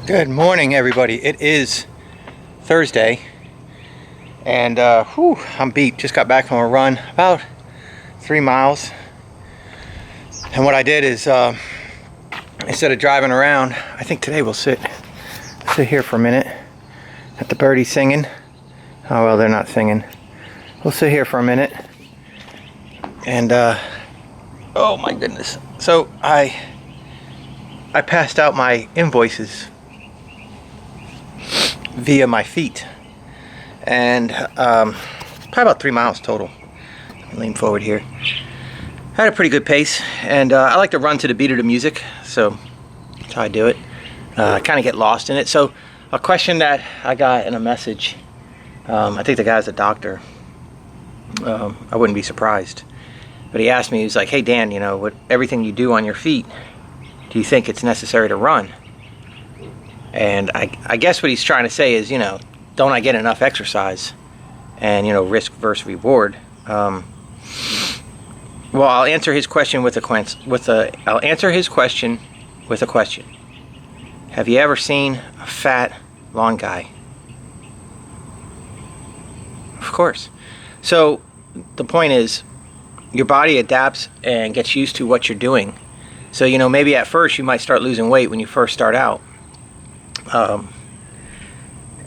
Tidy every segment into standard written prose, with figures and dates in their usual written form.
Good morning, everybody. It is Thursday, and I'm beat. Just got back from a run, about 3 miles. And what I did is, instead of driving around, I think today we'll sit here for a minute. At the birdies singing. Oh well, they're not singing. We'll sit here for a minute, and oh my goodness. So I passed out my invoices via my feet, and probably about 3 miles total. Lean forward here. I had a pretty good pace, and I like to run to the beat of the music, so that's how I do it. I kind of get lost in it. So a question that I got in a message, I think the guy's a doctor. I wouldn't be surprised, but he asked me, he's like, hey Dan, you know, with everything you do on your feet, do you think it's necessary to run? And I guess what he's trying to say is, you know, don't I get enough exercise? And, you know, risk versus reward. Well, I'll answer his question with a question. Have you ever seen a fat, long guy? Of course. So the point is, your body adapts and gets used to what you're doing. So, you know, maybe at first you might start losing weight when you first start out.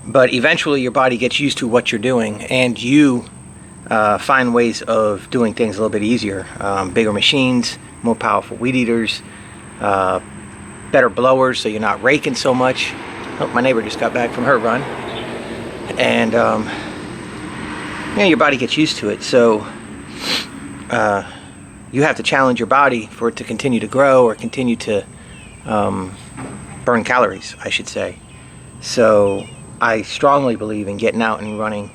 But eventually your body gets used to what you're doing, and you find ways of doing things a little bit easier. Bigger machines, more powerful weed eaters, better blowers so you're not raking so much. Oh, my neighbor just got back from her run. And yeah, your body gets used to it. So you have to challenge your body for it to continue to grow or continue to burn calories, I should say. So I strongly believe in getting out and running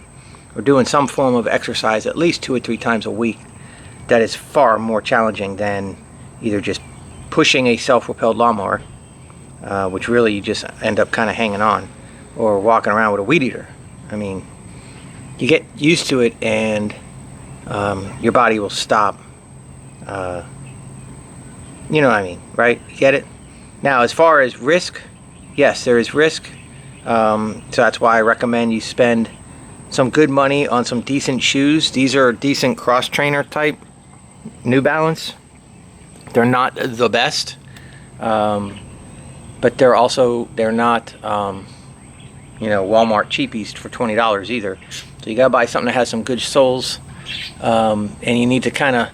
or doing some form of exercise at least 2 or 3 times a week. That is far more challenging than either just pushing a self-propelled lawnmower, which really you just end up kind of hanging on, or walking around with a weed eater. I mean, you get used to it, and your body will stop. You know what I mean, right? You get it? Now, as far as risk, yes, there is risk. So that's why I recommend you spend some good money on some decent shoes. These are decent cross-trainer type New Balance. They're not the best, but they're not you know, Walmart cheapies for $20 either. So you gotta buy something that has some good soles, and you need to kind of,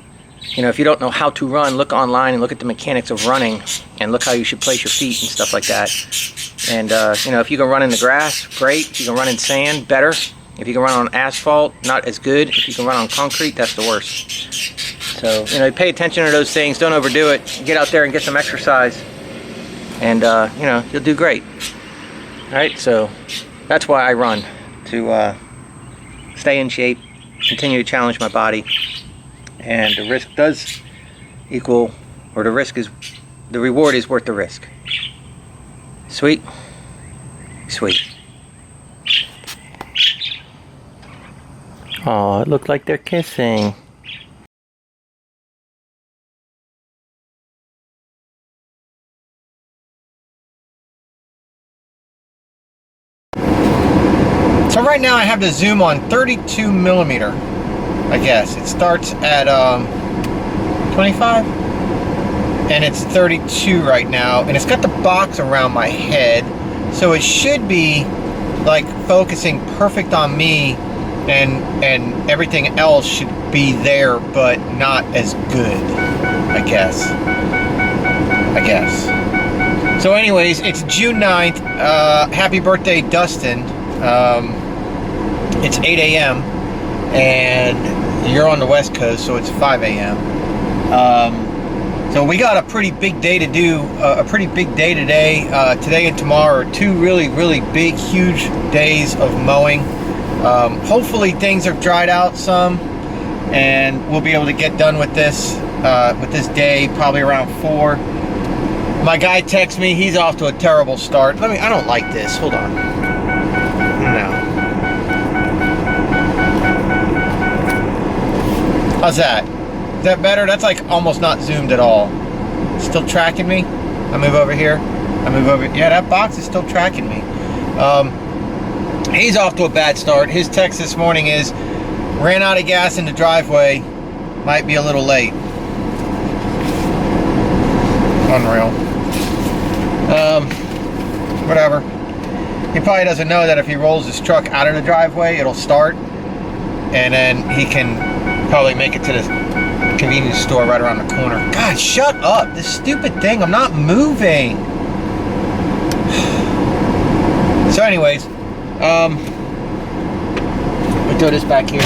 you know, if you don't know how to run, look online and look at the mechanics of running and look how you should place your feet and stuff like that. And you know, if you can run in the grass, great. If you can run in sand, better. If you can run on asphalt, not as good. If you can run on concrete, that's the worst. So, you know, pay attention to those things. Don't overdo it. Get out there and get some exercise, and you know, you'll do great. All right, so that's why I run, to stay in shape, continue to challenge my body, and the risk does equal, or the reward is worth the risk. Sweet, sweet. Oh, it looked like they're kissing. So right now I have the zoom on 32 millimeter, I guess. It starts at 25, and it's 32 right now, and it's got the box around my head, so it should be like focusing perfect on me, and everything else should be there, but not as good, I guess. So anyways, it's June 9th. Happy birthday, Dustin. It's 8 a.m. and you're on the West Coast, so it's 5 a.m. So we got a pretty big day to do, a pretty big day today. Today and tomorrow are 2 really, really big, huge days of mowing. Hopefully things have dried out some, and we'll be able to get done with this day probably around 4. My guy texts me, he's off to a terrible start. I don't like this. Hold on. No. How's that? Is that better? That's like almost not zoomed at all. Still tracking me? I move over here. I move over. Yeah, that box is still tracking me. He's off to a bad start. His text this morning is, ran out of gas in the driveway, might be a little late. Unreal. Whatever. He probably doesn't know that if he rolls his truck out of the driveway, it'll start, and then he can probably make it to the convenience store right around the corner. God, shut up! This stupid thing, I'm not moving. So anyways, we throw this back here.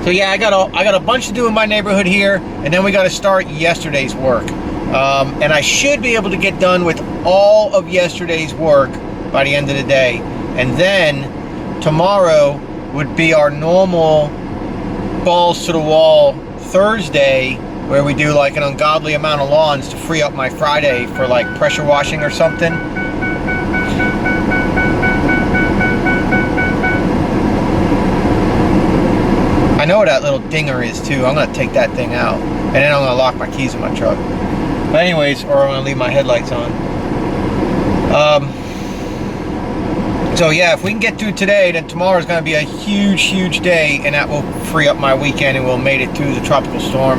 So yeah, I got a bunch to do in my neighborhood here, and then we got to start yesterday's work. And I should be able to get done with all of yesterday's work by the end of the day. And then tomorrow would be our normal balls to the wall Thursday, where we do like an ungodly amount of lawns to free up my Friday for like pressure washing or something. I know where that little dinger is too. I'm gonna take that thing out, and then I'm gonna lock my keys in my truck. But anyways, or I'm gonna leave my headlights on. So yeah, if we can get through today, then tomorrow is gonna be a huge day, and that will free up my weekend, and we'll made it through the tropical storm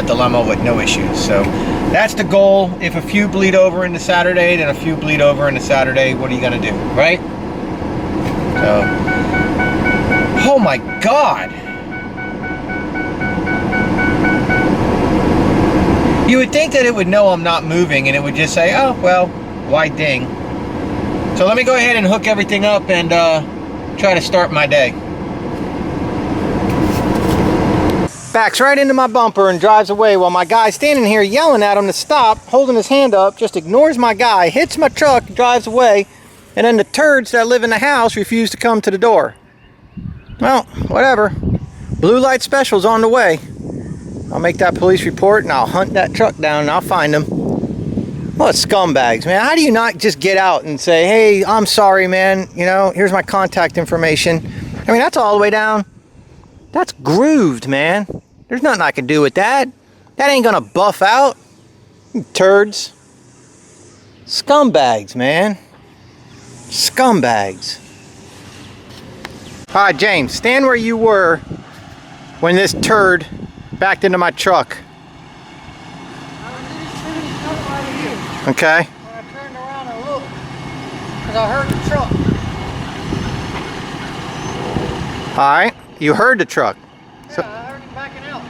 dilemma with no issues. So that's the goal. If a few bleed over into Saturday, then a few bleed over into Saturday. What are you gonna do, right? So, oh my God. You would think that it would know I'm not moving, and it would just say, oh, well, why ding. So let me go ahead and hook everything up and try to start my day. Backs right into my bumper and drives away while my guy standing here yelling at him to stop, holding his hand up, just ignores my guy, hits my truck, drives away, and then the turds that live in the house refuse to come to the door. Well, whatever. Blue light special's on the way. I'll make that police report and I'll hunt that truck down and I'll find them. What scumbags, man. How do you not just get out and say, hey, I'm sorry, man. You know, here's my contact information. I mean, that's all the way down. That's grooved, man. There's nothing I can do with that. That ain't gonna buff out. You turds. Scumbags, man. Scumbags. All right, James, stand where you were when this turd backed into my truck. Okay. When I turned around and looked, because I heard the truck. Alright, you heard the truck. Yeah, so, I heard him backing out.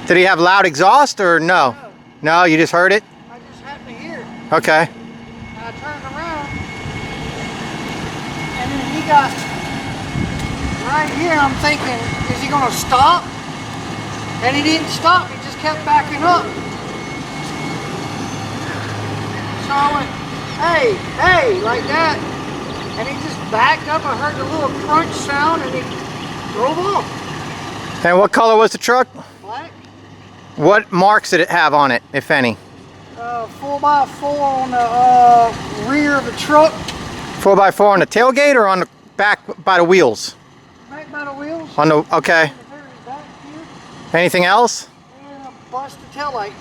Did he have loud exhaust or no? No, you just heard it? I just happened to hear it. Okay. And I turned around, and then he got right here. I'm thinking, is he going to stop? And he didn't stop, he just kept backing up. So I went, hey, hey, like that. And he just backed up. I heard the little crunch sound and he drove off. And what color was the truck? Black. What marks did it have on it, if any? 4x4 on the rear of the truck. 4x4 on the tailgate or on the back by the wheels? Back by the wheels. On the, okay. Anything else? And a busted taillight.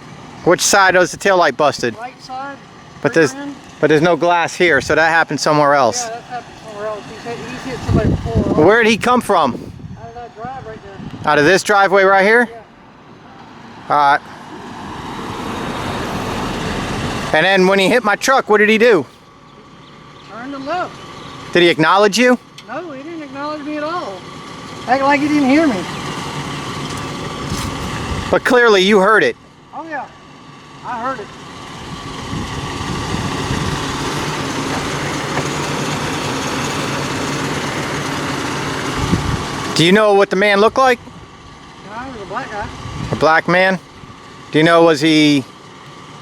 Which side was the taillight busted? Right side. But there's no glass here, so that happened somewhere else. Yeah, that happened somewhere else. He's hit somebody before. Well, where did he come from? Out of that drive right there. Out of this driveway right here? Yeah. Alright. And then when he hit my truck, what did he do? Turned and left. Did he acknowledge you? No, he didn't acknowledge me at all. Acting like he didn't hear me. But clearly you heard it. Oh yeah, I heard it. Do you know what the man looked like? No, he was a black guy. A black man? Do you know, were the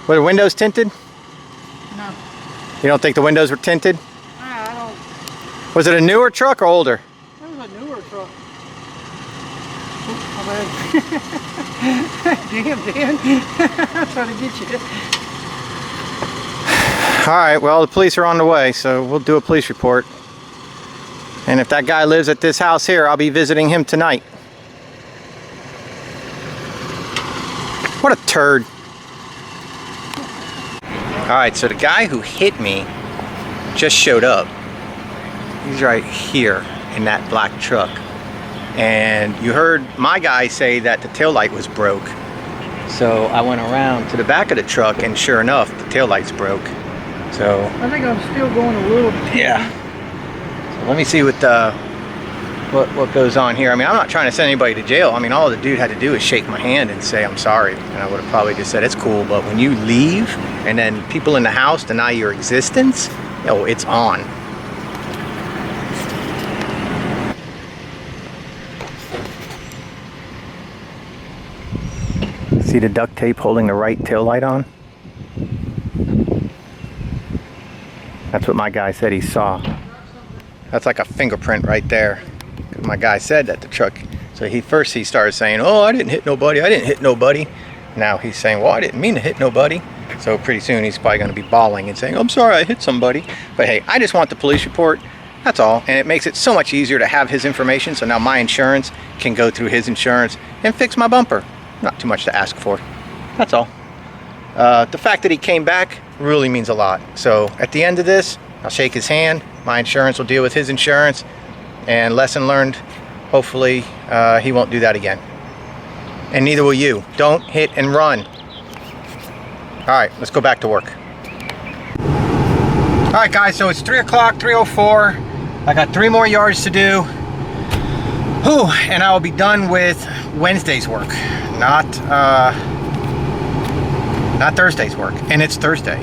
windows tinted? No. You don't think the windows were tinted? Nah, I don't. Was it a newer truck or older? It was a newer truck. Oh, man. Damn, Dan. I'm trying to get you. Alright, well, the police are on the way, so we'll do a police report. And if that guy lives at this house here, I'll be visiting him tonight. What a turd. Alright, so the guy who hit me just showed up. He's right here in that black truck. And you heard my guy say that the taillight was broke. So I went around to the back of the truck, and sure enough, the taillight's broke. So I think I'm still going a little bit. yeah. So let me see what goes on here. I mean, I'm not trying to send anybody to jail. I mean, all the dude had to do is shake my hand and say I'm sorry, and I would have probably just said it's cool. But when you leave and then people in the house deny your existence, yo, it's on. See the duct tape holding the right tail light on? That's what my guy said he saw. That's like a fingerprint right there. My guy said that the truck, so he started saying, oh, I didn't hit nobody, I didn't hit nobody. Now he's saying, well, I didn't mean to hit nobody. So pretty soon he's probably going to be bawling and saying, I'm sorry, I hit somebody. But hey, I just want the police report, that's all. And it makes it so much easier to have his information, so now my insurance can go through his insurance and fix my bumper. Not too much to ask for, that's all. The fact that he came back really means a lot. So at the end of this, I'll shake his hand, my insurance will deal with his insurance, and lesson learned, hopefully he won't do that again. And neither will you. Don't hit and run. All right, let's go back to work. All right, guys, so it's 3 o'clock, 3:04. I got 3 more yards to do. Whew, and I will be done with Wednesday's work, not Thursday's work, and it's Thursday.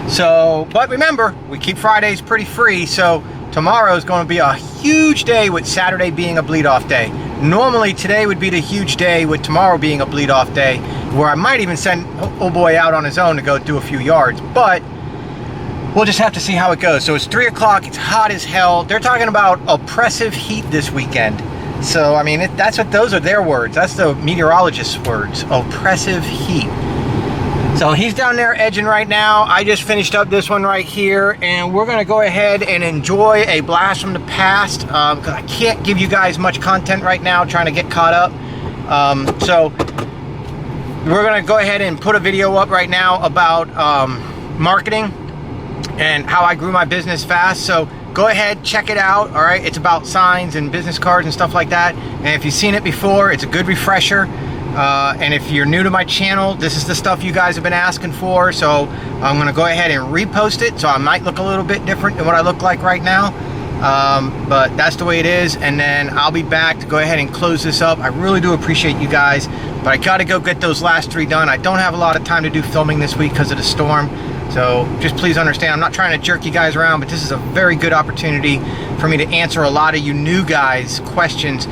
So, but remember, we keep Fridays pretty free, so tomorrow is going to be a huge day with Saturday being a bleed-off day. Normally, today would be the huge day with tomorrow being a bleed-off day, where I might even send old boy out on his own to go do a few yards, but we'll just have to see how it goes. So it's 3 o'clock, it's hot as hell. They're talking about oppressive heat this weekend. So, I mean, those are their words. That's the meteorologist's words, oppressive heat. So he's down there edging right now. I just finished up this one right here, and we're gonna go ahead and enjoy a blast from the past, because I can't give you guys much content right now, trying to get caught up. So we're gonna go ahead and put a video up right now about marketing and how I grew my business fast. So go ahead, check it out. All right, it's about signs and business cards and stuff like that. And if you've seen it before, it's a good refresher. And if you're new to my channel, this is the stuff you guys have been asking for. So I'm gonna go ahead and repost it. So I might look a little bit different than what I look like right now. But that's the way it is. And then I'll be back to go ahead and close this up. I really do appreciate you guys, but I gotta go get those last 3 done. I don't have a lot of time to do filming this week because of the storm. So just please understand, I'm not trying to jerk you guys around, but this is a very good opportunity for me to answer a lot of you new guys' questions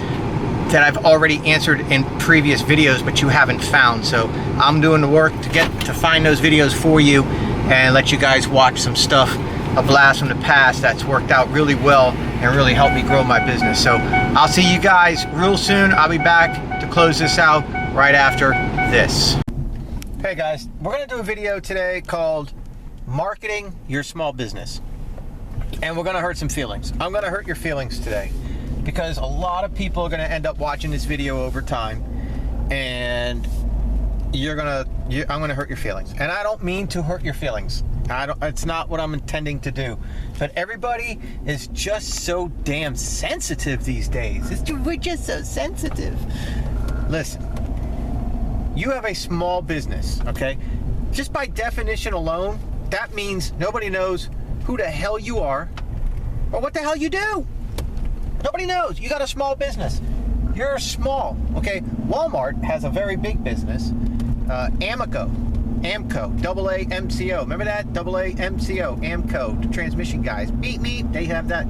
that I've already answered in previous videos, but you haven't found. So I'm doing the work to find those videos for you and let you guys watch some stuff, a blast from the past that's worked out really well and really helped me grow my business. So I'll see you guys real soon. I'll be back to close this out right after this. Hey guys, we're gonna do a video today called Marketing Your Small Business. And we're gonna hurt some feelings. I'm gonna hurt your feelings today, because a lot of people are going to end up watching this video over time, and I'm going to hurt your feelings. And I don't mean to hurt your feelings. It's not what I'm intending to do. But everybody is just so damn sensitive these days. We're just so sensitive. Listen, you have a small business, okay? Just by definition alone, that means nobody knows who the hell you are or what the hell you do. Nobody knows. You got a small business. You're small, okay? Walmart has a very big business. Amco, AAMCO. Remember that? AAMCO, Amco, the transmission guys. Beat me. They have that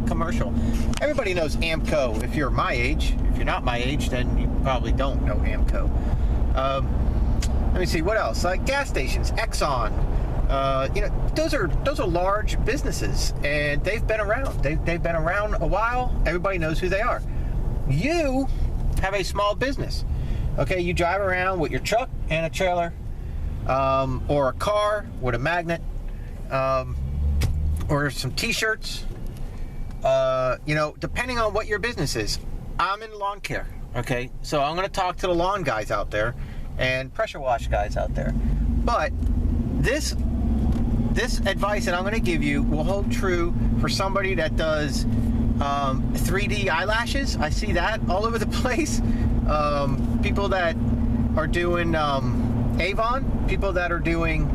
commercial. Everybody knows Amco if you're my age. If you're not my age, then you probably don't know Amco. Let me see, what else? Like gas stations, Exxon. You know, those are large businesses, and they've been around. They've been around a while. Everybody knows who they are. You have a small business. Okay, you drive around with your truck and a trailer, or a car with a magnet, or some t-shirts. You know, depending on what your business is. I'm in lawn care. Okay, so I'm going to talk to the lawn guys out there and pressure wash guys out there. But this this advice that I'm going to give you will hold true for somebody that does 3D eyelashes. I see that all over the place. People that are doing Avon, people that are doing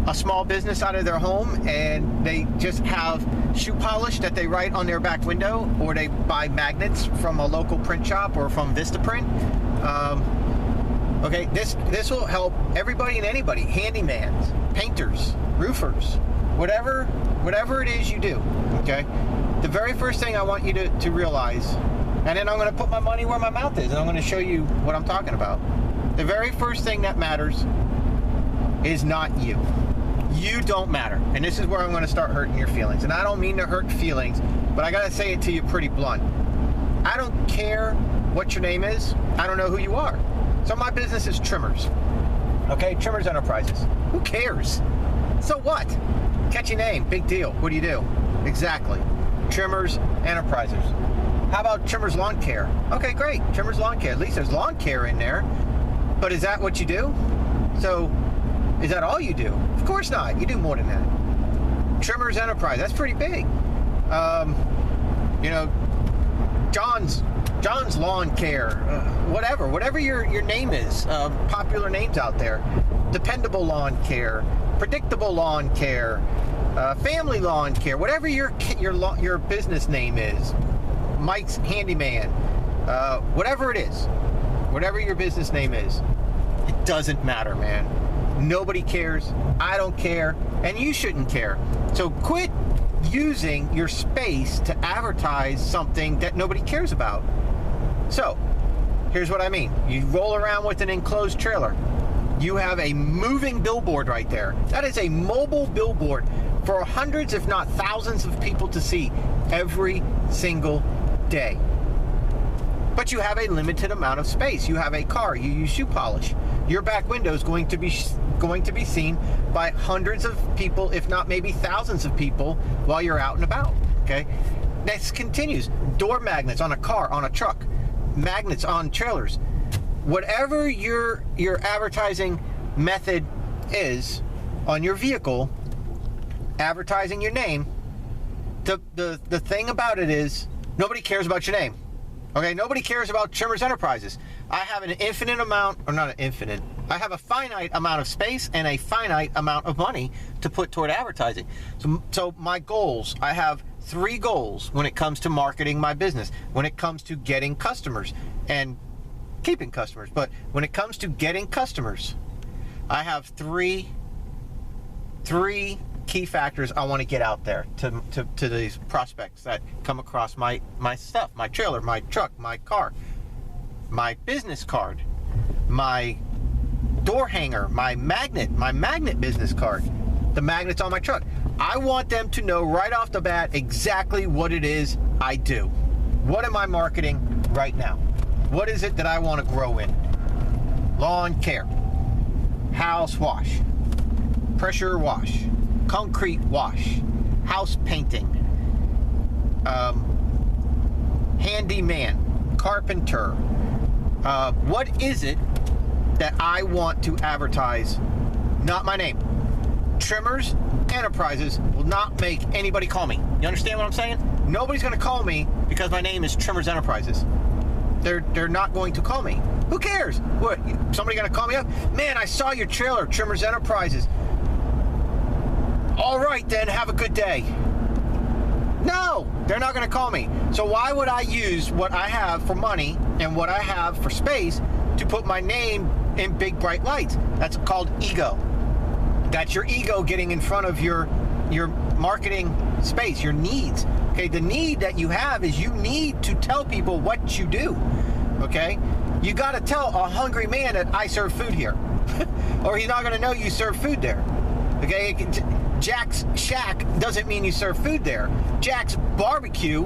a small business out of their home, and they just have shoe polish that they write on their back window, or they buy magnets from a local print shop or from Vistaprint. Okay, this will help everybody and anybody, handymans, painters, roofers, whatever it is you do. Okay, the very first thing I want you to realize, and then I'm going to put my money where my mouth is, and I'm going to show you what I'm talking about. The very first thing that matters is not you. You don't matter. And this is where I'm going to start hurting your feelings. And I don't mean to hurt feelings, but I got to say it to you pretty blunt. I don't care what your name is. I don't know who you are. So my business is Trimmers. Okay, Trimmers Enterprises. Who cares? So what? Catchy name, big deal. What do you do? Exactly. Trimmers Enterprises. How about Trimmers Lawn Care? Okay, great. Trimmers Lawn Care. At least there's lawn care in there. But is that what you do? So, is that all you do? Of course not. You do more than that. Trimmers Enterprise. That's pretty big. You know, John's Lawn Care. Whatever your name is. Popular names out there. Dependable Lawn Care. Predictable Lawn Care. Family Lawn Care. Whatever your business name is. Mike's Handyman. Whatever it is. Whatever your business name is. It doesn't matter, man. Nobody cares. I don't care. And you shouldn't care. So quit using your space to advertise something that nobody cares about. So, here's what I mean. You roll around with an enclosed trailer. You have a moving billboard right there. That is a mobile billboard for hundreds, if not thousands of people to see every single day. But you have a limited amount of space. You have a car. You use shoe polish. Your back window is going to be seen by hundreds of people, if not maybe thousands of people, while you're out and about. Okay. Next continues. Door magnets on a car, on a truck, magnets on trailers. Whatever your advertising method is on your vehicle, advertising your name. The thing about it is nobody cares about your name. Okay, nobody cares about Trimmers Enterprises. I have an infinite amount, or not an infinite, I have a finite amount of space and a finite amount of money to put toward advertising. So my goals, I have 3 goals when it comes to marketing my business, when it comes to getting customers and keeping customers. But when it comes to getting customers, I have three key factors I want to get out there to these prospects that come across my stuff, my trailer, my truck, my car, my business card, my door hanger, my magnet business card, the magnets on my truck. I want them to know right off the bat exactly what it is I do. What am I marketing right now? What is it that I want to grow in? Lawn care, house wash, pressure wash, concrete wash, house painting, handyman, carpenter. What is it that I want to advertise? Not my name. Trimmers Enterprises will not make anybody call me. You understand what I'm saying? Nobody's going to call me because my name is Trimmers Enterprises. They're not going to call me. Who cares? What? Somebody going to call me up? Man, I saw your trailer, Trimmers Enterprises. All right, then, have a good day. No, they're not going to call me. So why would I use what I have for money and what I have for space to put my name in big bright lights? That's called ego. That's your ego getting in front of your marketing space, your needs. Okay, the need that you have is you need to tell people what you do. Okay, you got to tell a hungry man that I serve food here, or he's not going to know you serve food there. Okay, Jack's Shack doesn't mean you serve food there. Jack's barbecue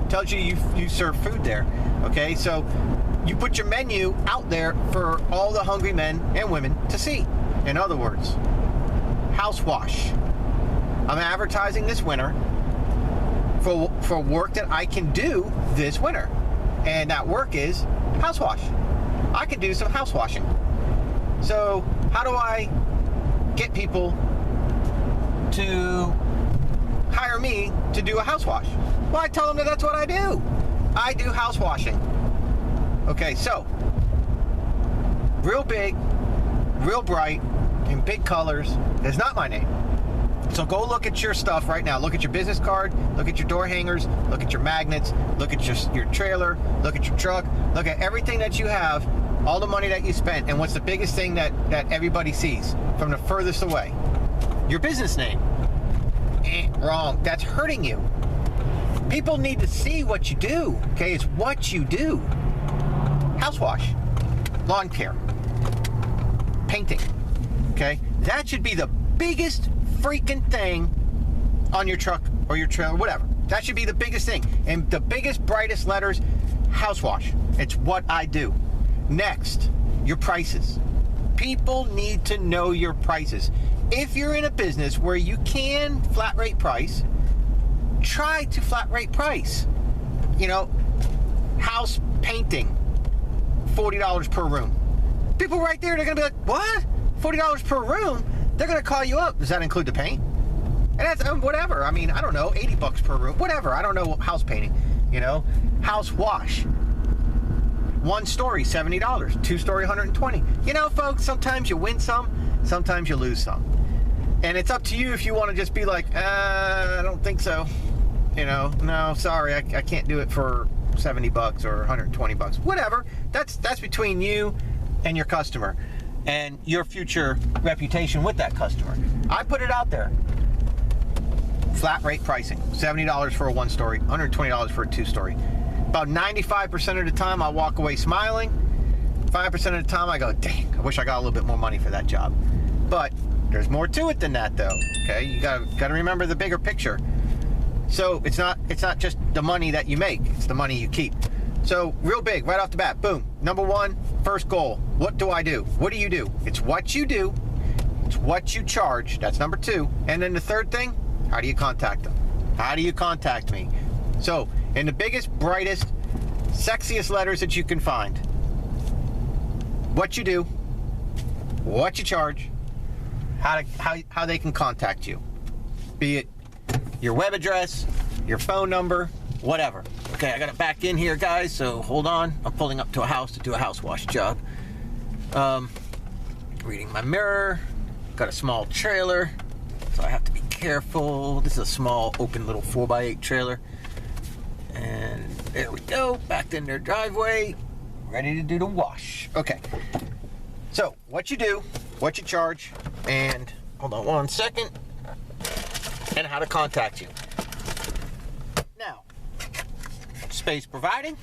tells you you serve food there. Okay, so you put your menu out there for all the hungry men and women to see. In other words, house wash. I'm advertising this winter for work that I can do this winter. And that work is house wash. I can do some house washing. So how do I get people to hire me to do a house wash? Well, I tell them that that's what I do. I do house washing. Okay, so real big, real bright, in big colors is not my name. So go look at your stuff right now. Look at your business card, look at your door hangers, look at your magnets, look at your trailer, look at your truck, look at everything that you have, all the money that you spent, and what's the biggest thing that everybody sees from the furthest away? Your business name. Wrong. That's hurting you. People need to see what you do, okay? It's what you do. House wash, lawn care, painting, okay? That should be the biggest freaking thing on your truck or your trailer, whatever. That should be the biggest thing. And the biggest, brightest letters, house wash. It's what I do. Next, your prices. People need to know your prices. If you're in a business where you can flat rate price, try to flat rate price. You know, house painting, $40 per room. People right there, they're gonna be like, what? $40 per room? They're gonna call you up. Does that include the paint? And that's whatever. I mean, I don't know, $80 per room, whatever. I don't know house painting, you know. House wash, 1 story, $70, 2 story, $120. You know, folks, sometimes you win some, sometimes you lose some. And it's up to you if you want to just be like, I don't think so. You know, no, sorry, I can't do it for $70 or $120. Whatever. That's between you and your customer and your future reputation with that customer. I put it out there. Flat rate pricing. $70 for a 1 story, $120 for a 2 story. About 95% of the time I walk away smiling. 5% of the time I go, dang, I wish I got a little bit more money for that job. But there's more to it than that though. Okay, you gotta remember the bigger picture. So it's not just the money that you make, it's the money you keep. So real big, right off the bat, boom. Number 1, first goal. What do I do? What do you do? It's what you do. It's what you charge. That's number 2. And then the third thing, how do you contact them? How do you contact me? So in the biggest, brightest, sexiest letters that you can find, what you do, what you charge, how they can contact you. Be it your web address, your phone number, whatever. Okay, I got it back in here, guys, so hold on. I'm pulling up to a house to do a house wash job. Reading my mirror. Got a small trailer, so I have to be careful. This is a small, open little 4x8 trailer. And there we go, backed in their driveway, ready to do the wash. Okay, so what you do, what you charge, and hold on 1 second, and how to contact you. Now, space providing.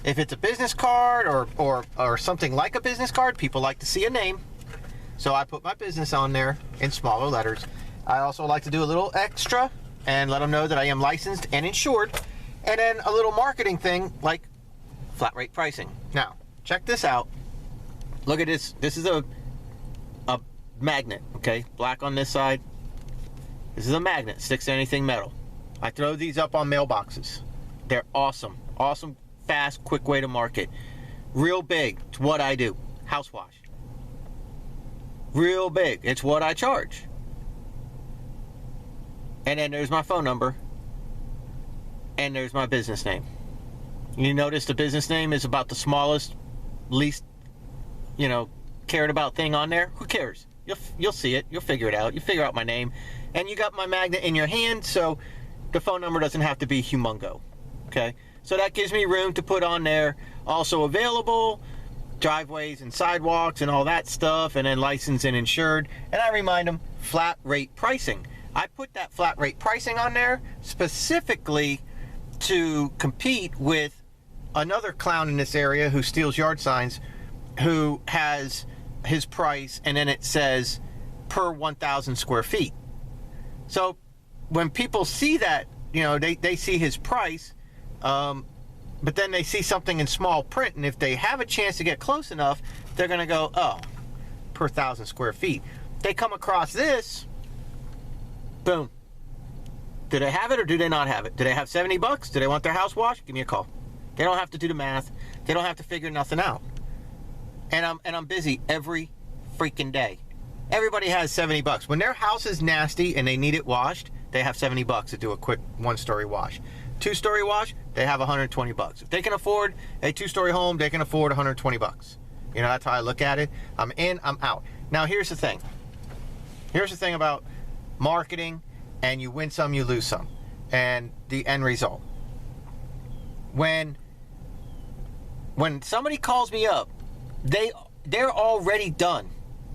If it's a business card or something like a business card, people like to see a name. So I put my business on there in smaller letters. I also like to do a little extra and let them know that I am licensed and insured. And then a little marketing thing like flat rate pricing. Now, check this out. Look at this. This is a magnet, okay? Black on this side. This is a magnet. Sticks to anything metal. I throw these up on mailboxes. They're awesome. Awesome, fast, quick way to market. Real big. It's what I do. House wash. Real big. It's what I charge. And then there's my phone number. And there's my business name. You notice the business name is about the smallest, least, cared about thing on there. Who cares? You'll see it. You'll figure it out. You figure out my name. And you got my magnet in your hand, so the phone number doesn't have to be humongo. Okay? So that gives me room to put on there. Also available, driveways and sidewalks and all that stuff, and then licensed and insured. And I remind them, flat rate pricing. I put that flat rate pricing on there specifically to compete with another clown in this area who steals yard signs, who has his price and then it says per 1,000 square feet. So when people see that, they see his price, but then they see something in small print, and if they have a chance to get close enough, they're going to go, oh, per 1,000 square feet. They come across this, boom. Do they have it or do they not have it? Do they have $70? Do they want their house washed? Give me a call. They don't have to do the math. They don't have to figure nothing out. And I'm busy every freaking day. Everybody has 70 bucks. When their house is nasty and they need it washed, they have 70 bucks to do a quick 1-story wash. 2-story wash, they have 120 bucks. If they can afford a 2-story home, they can afford 120 bucks. You know, that's how I look at it. I'm in, I'm out. Now, here's the thing. Here's the thing about marketing, and you win some, you lose some. And the end result. When somebody calls me up, they're already done.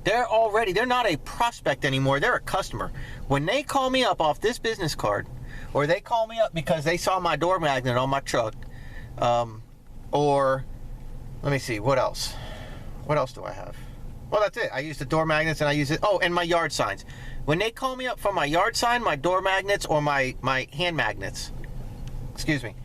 They're not a prospect anymore. They're a customer. When they call me up off this business card, or they call me up because they saw my door magnet on my truck, or let me see, what else? What else do I have? Well, that's it. I use the door magnets, and I use it. Oh, and my yard signs. When they call me up for my yard sign, my door magnets, or my hand magnets, excuse me,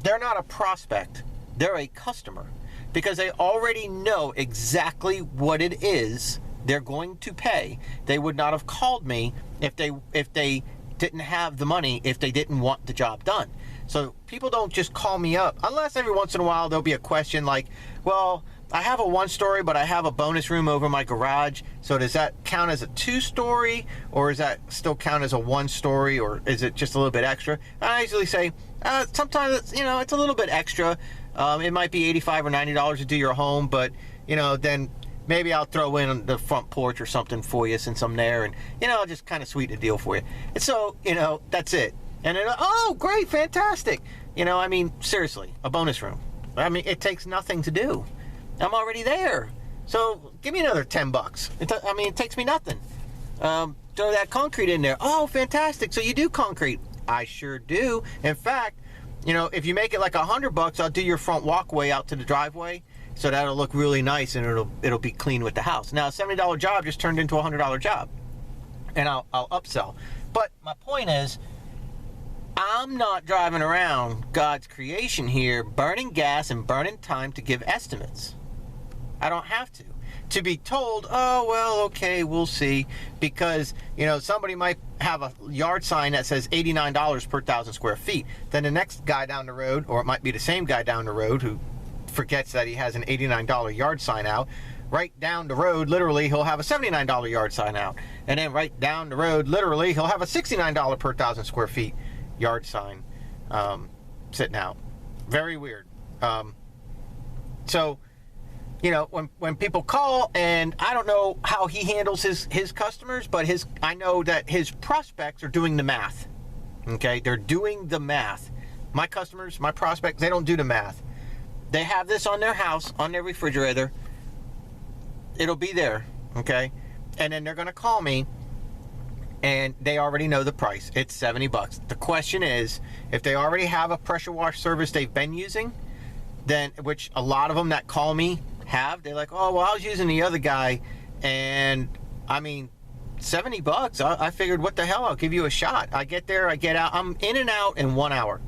they're not a prospect. They're a customer, because they already know exactly what it is they're going to pay. They would not have called me if they didn't have the money, if they didn't want the job done. So people don't just call me up, unless every once in a while there'll be a question like, well, I have a 1-story, but I have a bonus room over my garage. So does that count as a 2-story, or does that still count as a 1-story, or is it just a little bit extra? And I usually say, sometimes it's, it's a little bit extra. It might be $85 or $90 to do your home, but then maybe I'll throw in the front porch or something for you since I'm there, and I'll just kind of sweeten the deal for you. And so that's it. And then, oh, great, fantastic. Seriously, a bonus room. It takes nothing to do. I'm already there. So give me another 10 bucks. It takes me nothing. Throw that concrete in there. Oh, fantastic. So you do concrete? I sure do. In fact, if you make it like $100, I'll do your front walkway out to the driveway, so that'll look really nice, and it'll be clean with the house. Now, a $70 job just turned into a $100 job, and I'll upsell. But my point is, I'm not driving around God's creation here, burning gas and burning time to give estimates. I don't have to be told, oh, well, okay, we'll see, because somebody might have a yard sign that says $89 per 1,000 square feet. Then the next guy down the road, or it might be the same guy down the road who forgets that he has an $89 yard sign out. Right down the road, literally, he'll have a $79 yard sign out. And then right down the road, literally, he'll have a $69 per 1,000 square feet yard sign sitting out. Very weird. So when people call, and I don't know how he handles his customers, but I know that his prospects are doing the math. Okay, they're doing the math. My customers, my prospects, they don't do the math. They have this on their house, on their refrigerator. It'll be there, okay? And then they're going to call me, and they already know the price. It's 70 bucks. The question is, if they already have a pressure wash service they've been using, then, which a lot of them that call me have, they're like, oh, well, I was using the other guy, and 70 bucks. I figured, what the hell, I'll give you a shot. I get there, I get out, I'm in and out in 1 hour,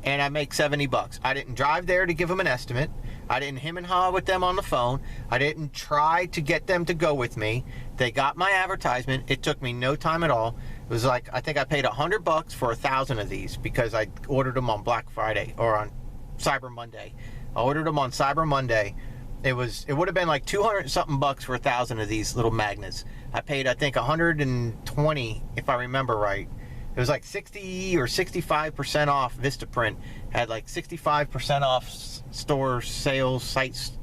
and I make 70 bucks. I didn't drive there to give them an estimate. I didn't hem and haw with them on the phone. I didn't try to get them to go with me. They got my advertisement. It took me no time at all. It was like, I think I paid $100 for 1,000 of these, because I ordered them on Black Friday, or on Cyber Monday. I ordered them on Cyber Monday. It would have been like 200 something bucks for 1,000 of these little magnets. I paid, I think, 120, if I remember right. It was like 60 or 65% off. Vistaprint had like 65% off store sales, sites,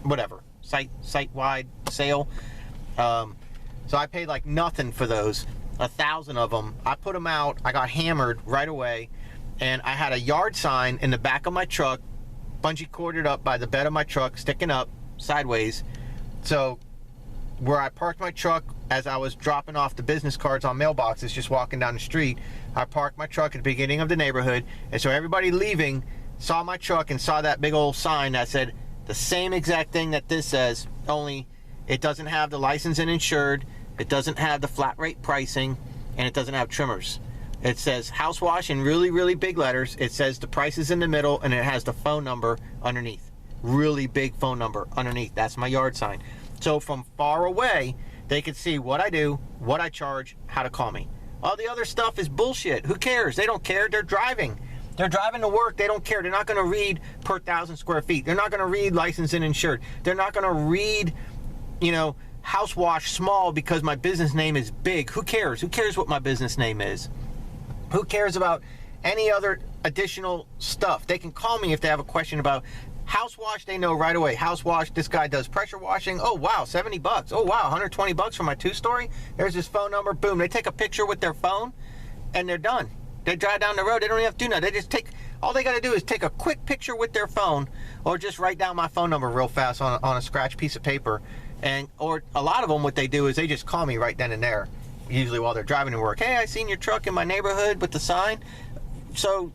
whatever, site-wide sale. So I paid like nothing for those. 1,000 of them. I put them out. I got hammered right away, and I had a yard sign in the back of my truck, bungee corded up by the bed of my truck, sticking up sideways. So where I parked my truck, as I was dropping off the business cards on mailboxes, just walking down the street, I parked my truck at the beginning of the neighborhood, and so everybody leaving saw my truck and saw that big old sign that said the same exact thing that this says, only it doesn't have the license and insured, it doesn't have the flat rate pricing, and it doesn't have trimmers. It says house wash in really, really big letters. It says the price is in the middle, and it has the phone number underneath. Really big phone number underneath. That's my yard sign. So from far away, they could see what I do, what I charge, how to call me. All the other stuff is bullshit. Who cares? They don't care. They're driving. They're driving to work. They don't care. They're not going to read per 1,000 square feet. They're not going to read license and insured. They're not going to read, house wash small because my business name is big. Who cares? Who cares what my business name is? Who cares about any other additional stuff? They can call me if they have a question about house wash. They know right away. House wash, this guy does pressure washing. Oh, wow, 70 bucks. Oh, wow, 120 bucks for my 2-story. There's his phone number. Boom. They take a picture with their phone and they're done. They drive down the road. They don't even have to do nothing. They just all they got to do is take a quick picture with their phone, or just write down my phone number real fast on a scratch piece of paper. Or a lot of them, what they do is they just call me right then and there, usually while they're driving to work. Hey, I seen your truck in my neighborhood with the sign. So,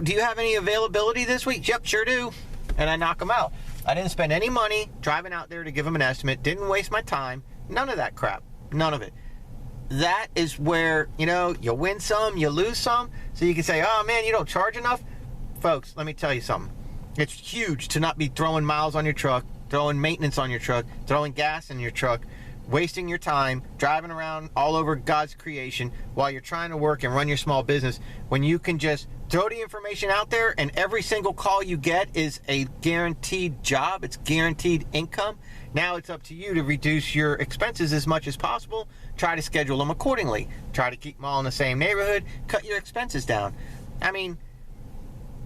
do you have any availability this week? Yep, sure do. And I knock them out. I didn't spend any money driving out there to give them an estimate. Didn't waste my time. None of that crap. None of it. That is where, you win some, you lose some. So you can say, oh man, you don't charge enough. Folks, let me tell you something. It's huge to not be throwing miles on your truck, throwing maintenance on your truck, throwing gas in your truck, wasting your time, driving around all over God's creation while you're trying to work and run your small business, when you can just throw the information out there and every single call you get is a guaranteed job. It's guaranteed income. Now it's up to you to reduce your expenses as much as possible. Try to schedule them accordingly. Try to keep them all in the same neighborhood. Cut your expenses down. I mean,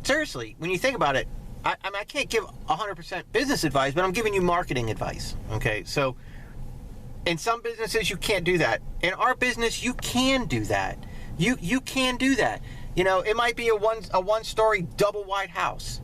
seriously, when you think about it, I can't give 100% business advice, but I'm giving you marketing advice. Okay, so in some businesses, you can't do that. In our business, you can do that. You can do that. It might be a one-story double wide house,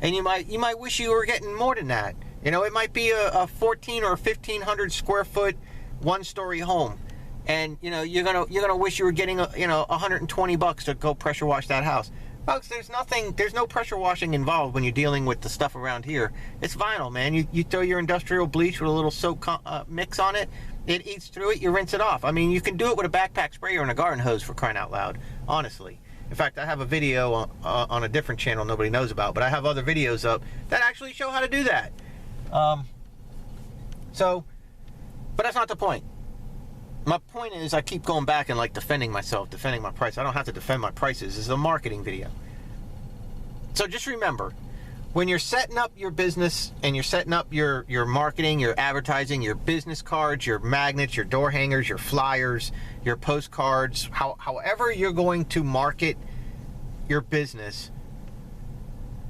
and you might wish you were getting more than that. It might be a 14 or 1,500 square foot one-story home, and you're gonna wish you were getting 120 bucks to go pressure wash that house. Folks, there's no pressure washing involved when you're dealing with the stuff around here. It's vinyl, man. You throw your industrial bleach with a little soap mix on it. It eats through it. You rinse it off. I mean, you can do it with a backpack sprayer and a garden hose, for crying out loud. Honestly. In fact, I have a video on a different channel nobody knows about, but I have other videos up that actually show how to do that. But that's not the point. My point is, I keep going back and defending myself, defending my price. I don't have to defend my prices. This is a marketing video. So just remember, when you're setting up your business and you're setting up your marketing, your advertising, your business cards, your magnets, your door hangers, your flyers, your postcards, however you're going to market your business,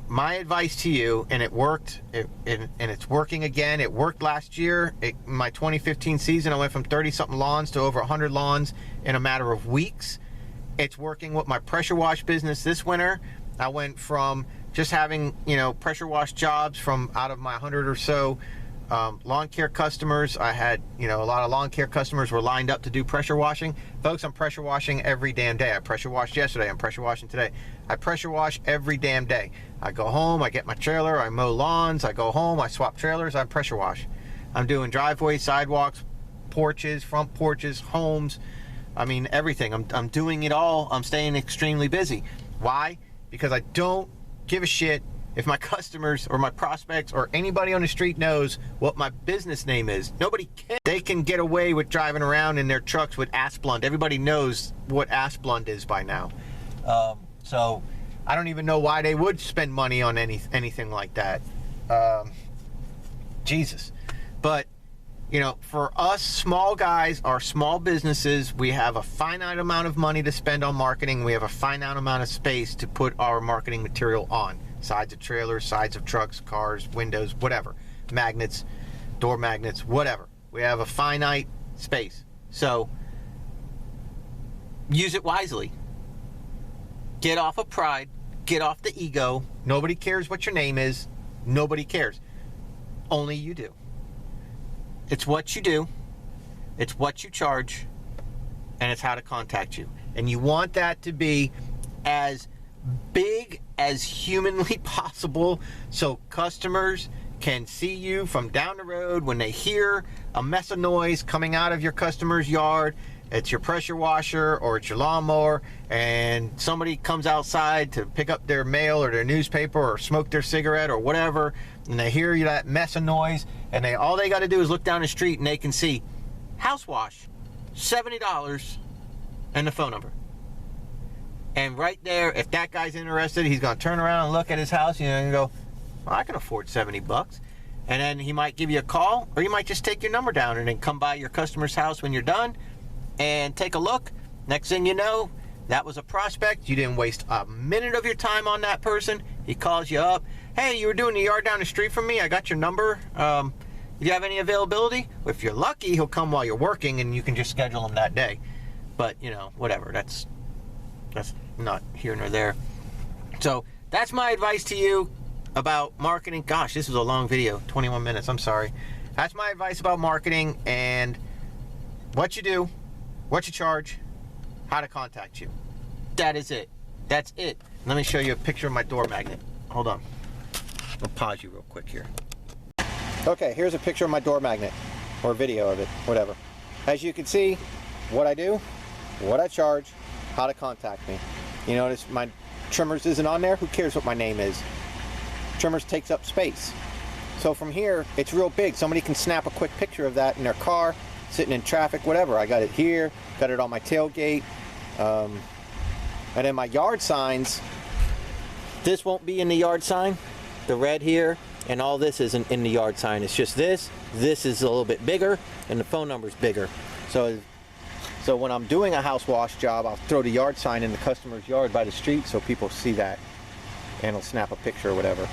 my advice to you, and it worked, and it's working again. It worked last year. My 2015 season, I went from 30-something lawns to over 100 lawns in a matter of weeks. It's working with my pressure wash business this winter. I went from just having, pressure wash jobs from out of my 100 or so lawn care customers. I had, a lot of lawn care customers were lined up to do pressure washing. Folks, I'm pressure washing every damn day. I pressure washed yesterday. I'm pressure washing today. I pressure wash every damn day. I go home, I get my trailer, I mow lawns, I go home, I swap trailers, I pressure wash. I'm doing driveways, sidewalks, porches, front porches, homes. I mean, everything. I'm doing it all. I'm staying extremely busy. Why? Because I don't give a shit if my customers or my prospects or anybody on the street knows what my business name is. Nobody cares. They can get away with driving around in their trucks with Asplund. Everybody knows what Asplund is by now. So I don't even know why they would spend money on anything like that. Jesus. But, for us small guys, our small businesses, we have a finite amount of money to spend on marketing. We have a finite amount of space to put our marketing material on. Sides of trailers, sides of trucks, cars, windows, whatever. Magnets, door magnets, whatever. We have a finite space. So, use it wisely. Get off of pride. Get off the ego. Nobody cares what your name is. Nobody cares. Only you do. It's what you do. It's what you charge. And it's how to contact you. And you want that to be as big as humanly possible, so customers can see you from down the road when they hear a mess of noise coming out of your customer's yard. It's your pressure washer or it's your lawnmower, and somebody comes outside to pick up their mail or their newspaper or smoke their cigarette or whatever, and they hear that mess of noise, and all they got to do is look down the street and they can see house wash, $70, and the phone number. And right there, if that guy's interested, he's going to turn around and look at his house, and go, well, I can afford 70 bucks. and then he might give you a call, or you might just take your number down and then come by your customer's house when you're done and take a look. Next thing you know, that was a prospect. You didn't waste a minute of your time on that person. He calls you up. Hey, you were doing the yard down the street from me. I got your number. Do you have any availability? If you're lucky, he'll come while you're working and you can just schedule him that day. But, you know, whatever. That's not here nor there. So that's my advice to you about marketing. Gosh, this was a long video, 21 minutes. I'm sorry. That's my advice about marketing and what you do, what you charge, how to contact you. That is it. That's it. Let me show you a picture of my door magnet. Hold on. I'll pause you real quick here. Okay, here's a picture of my door magnet, or video of it, whatever. As you can see, what I do, what I charge, how to contact me. You notice my trimmers isn't on there. Who cares what my name is? Trimmers takes up space. So from here, it's real big. Somebody can snap a quick picture of that in their car, sitting in traffic, whatever. I got it here, got it on my tailgate. And then my yard signs, this won't be in the yard sign. The red here and all this isn't in the yard sign. It's just this. This is a little bit bigger and the phone number's bigger. So when I'm doing a house wash job, I'll throw the yard sign in the customer's yard by the street so people see that and will snap a picture or whatever.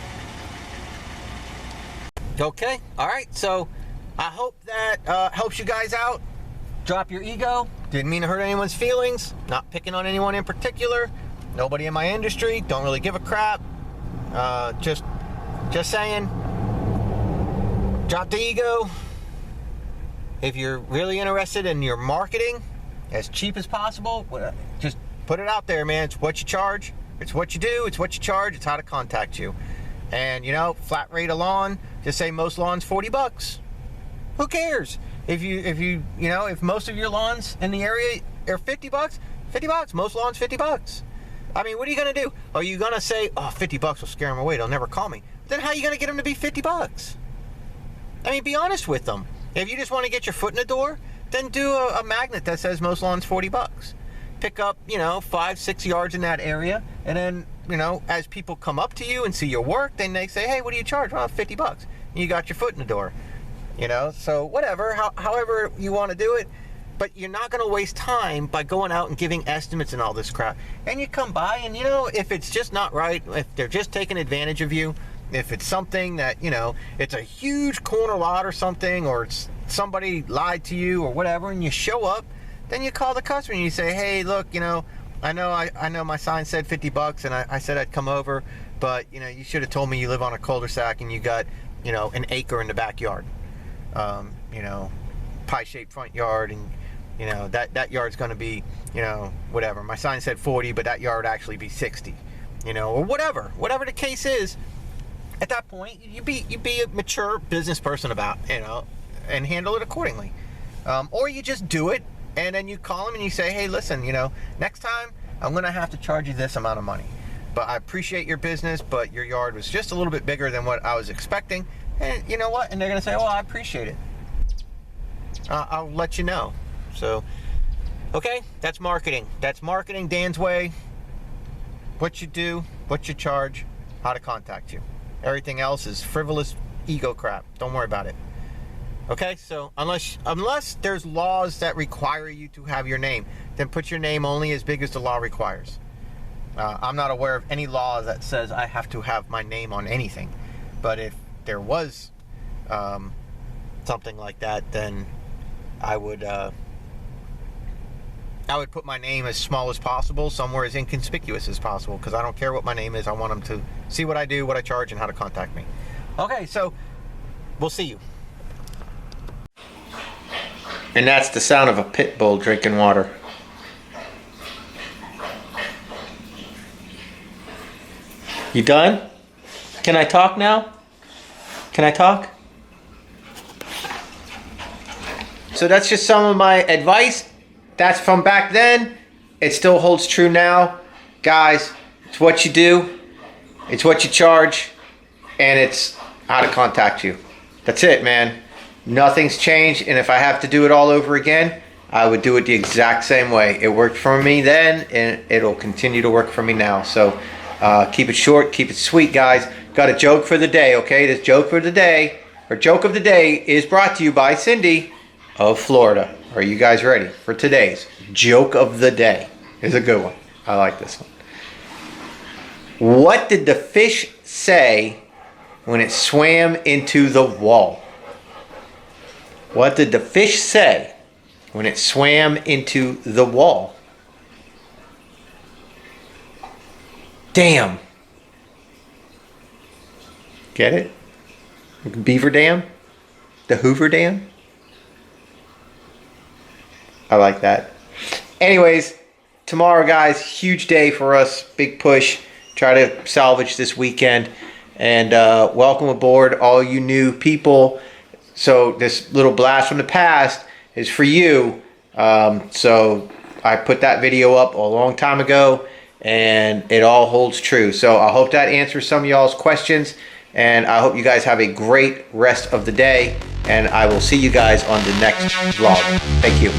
Okay, all right, so I hope that helps you guys out. Drop your ego. Didn't mean to hurt anyone's feelings. Not picking on anyone in particular. Nobody in my industry. Don't really give a crap. Just saying. Drop the ego. If you're really interested in your marketing, as cheap as possible, just put it out there, man. It's what you charge. It's what you do. It's what you charge. It's how to contact you. And, you know, flat rate a lawn. Just say most lawns $40. Who cares? If most of your lawns in the area are $50, $50. Most lawns $50. I mean, what are you gonna do? Are you gonna say, oh, $50 will scare them away, they'll never call me? Then how are you gonna get them to be $50? I mean, be honest with them. If you just want to get your foot in the door, then do a magnet that says most lawns $40. Pick up, 5-6 yards in that area, and then, as people come up to you and see your work, then they say, hey, what do you charge? Well, $50. And you got your foot in the door. So whatever, however you want to do it, but you're not going to waste time by going out and giving estimates and all this crap. And you come by and, if it's just not right, if they're just taking advantage of you, if it's something that, it's a huge corner lot or something, or it's somebody lied to you or whatever, and you show up, then you call the customer and you say, hey, look, I know my sign said $50 and I said I'd come over, but, you should have told me you live on a cul-de-sac and you got, an acre in the backyard. Pie-shaped front yard, and that yard's going to be whatever. My sign said 40, but that yard actually be 60, or whatever the case is. At that point, you be a mature business person about and handle it accordingly, or you just do it and then you call them and you say, hey, listen, next time I'm going to have to charge you this amount of money, but I appreciate your business, but your yard was just a little bit bigger than what I was expecting. And you know what? And they're going to say, oh, I appreciate it. I'll let you know. So, okay, that's marketing. That's marketing Dan's way. What you do, what you charge, how to contact you. Everything else is frivolous ego crap. Don't worry about it. Okay, so unless there's laws that require you to have your name, then put your name only as big as the law requires. I'm not aware of any law that says I have to have my name on anything. But if there was something like that, then I would put my name as small as possible, somewhere as inconspicuous as possible, because I don't care what my name is. I want them to see what I do, what I charge, and how to contact me. Okay, so we'll see you. And that's the sound of a pit bull drinking water. You done? Can I talk now? Can I talk? So that's just some of my advice. That's from back then. It still holds true now. Guys, it's what you do, it's what you charge, and it's how to contact you. That's it, man. Nothing's changed, and if I have to do it all over again, I would do it the exact same way. It worked for me then, and it'll continue to work for me now. So keep it short, keep it sweet, guys. Got a joke for the day, okay? This joke for the day Our joke of the day is brought to you by Cindy of Florida. Are you guys ready for today's joke of the day? It's a good one. I like this one. What did the fish say when it swam into the wall? What did the fish say when it swam into the wall? Damn. Get it? Beaver Dam? The Hoover Dam? I like that. Anyways, tomorrow, guys, huge day for us. Big push. Try to salvage this weekend. And welcome aboard all you new people. So this little blast from the past is for you. So I put that video up a long time ago, and it all holds true. So I hope that answers some of y'all's questions. And I hope you guys have a great rest of the day. And I will see you guys on the next vlog. Thank you.